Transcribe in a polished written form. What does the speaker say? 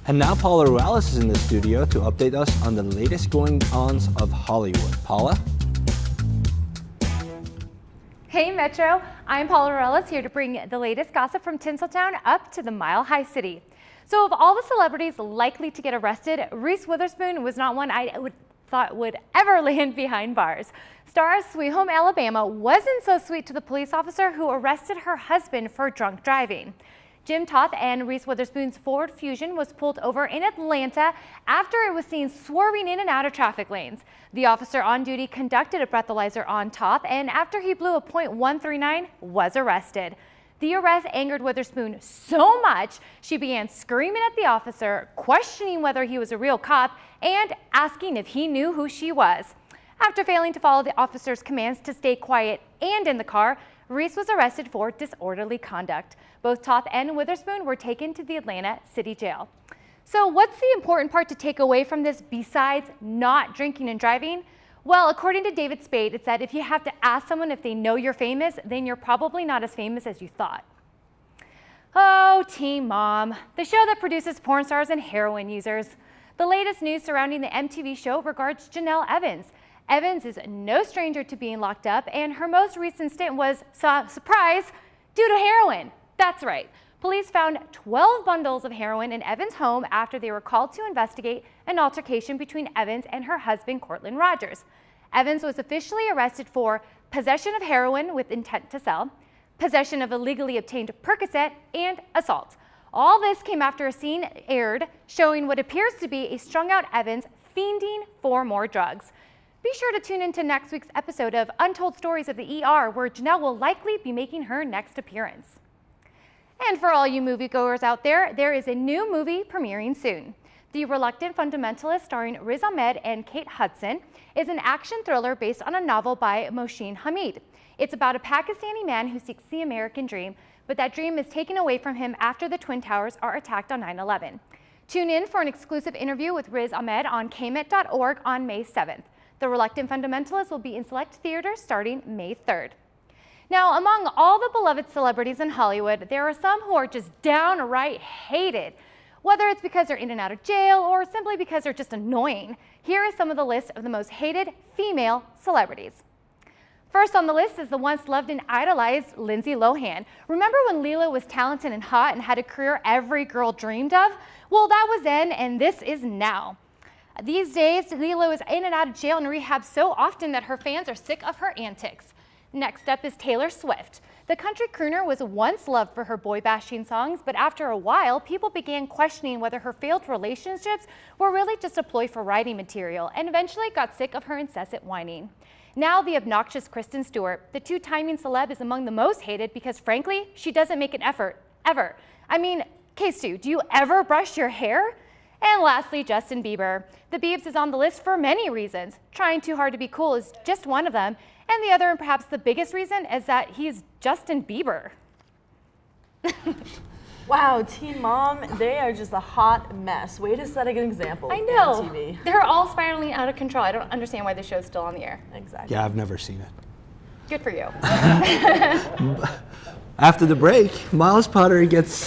And now Paula Ruelas is in the studio to update us on the latest goings-ons of Hollywood. Paula? Hey Metro, I'm Paula Ruelas here to bring the latest gossip from Tinseltown up to the Mile High City. So of all the celebrities likely to get arrested, Reese Witherspoon was not one I thought would ever land behind bars. Star Sweet Home Alabama wasn't so sweet to the police officer who arrested her husband for drunk driving. Jim Toth and Reese Witherspoon's Ford Fusion was pulled over in Atlanta after it was seen swerving in and out of traffic lanes. The officer on duty conducted a breathalyzer on Toth, and after he blew a .139, was arrested. The arrest angered Witherspoon so much, she began screaming at the officer, questioning whether he was a real cop, and asking if he knew who she was. After failing to follow the officer's commands to stay quiet and in the car, Reese was arrested for disorderly conduct. Both Toth and Witherspoon were taken to the Atlanta City Jail. So what's the important part to take away from this besides not drinking and driving? Well, according to David Spade, it's that if you have to ask someone if they know you're famous, then you're probably not as famous as you thought. Oh, Teen Mom, the show that produces porn stars and heroin users. The latest news surrounding the MTV show regards Janelle Evans. Evans is no stranger to being locked up, and her most recent stint was, surprise, due to heroin. That's right. Police found 12 bundles of heroin in Evans' home after they were called to investigate an altercation between Evans and her husband, Cortland Rogers. Evans was officially arrested for possession of heroin with intent to sell, possession of illegally obtained Percocet, and assault. All this came after a scene aired showing what appears to be a strung-out Evans fiending for more drugs. Be sure to tune into next week's episode of Untold Stories of the ER, where Janelle will likely be making her next appearance. And for all you moviegoers out there, there is a new movie premiering soon. The Reluctant Fundamentalist, starring Riz Ahmed and Kate Hudson, is an action thriller based on a novel by Mohsin Hamid. It's about a Pakistani man who seeks the American dream, but that dream is taken away from him after the Twin Towers are attacked on 9/11. Tune in for an exclusive interview with Riz Ahmed on kmet.org on May 7th. The Reluctant Fundamentalist will be in select theaters starting May 3rd. Now, among all the beloved celebrities in Hollywood, there are some who are just downright hated. Whether it's because they're in and out of jail or simply because they're just annoying, here is some of the list of the most hated female celebrities. First on the list is the once loved and idolized Lindsay Lohan. Remember when Lila was talented and hot and had a career every girl dreamed of? Well, that was then, and this is now. These days, Lila is in and out of jail and rehab so often that her fans are sick of her antics. Next up is Taylor Swift. The country crooner was once loved for her boy-bashing songs, but after a while, people began questioning whether her failed relationships were really just a ploy for writing material, and eventually got sick of her incessant whining. Now the obnoxious Kristen Stewart, the two-timing celeb, is among the most hated because, frankly, she doesn't make an effort, ever. I mean, K-Stu, do you ever brush your hair? And lastly, Justin Bieber. The Biebs is on the list for many reasons. Trying too hard to be cool is just one of them. And the other, and perhaps the biggest reason, is that he's Justin Bieber. Wow, Teen Mom, they are just a hot mess. Way to set an example. I know. On TV. They're all spiraling out of control. I don't understand why the show's still on the air. Exactly. Yeah, I've never seen it. Good for you. After the break, Miles Pottery gets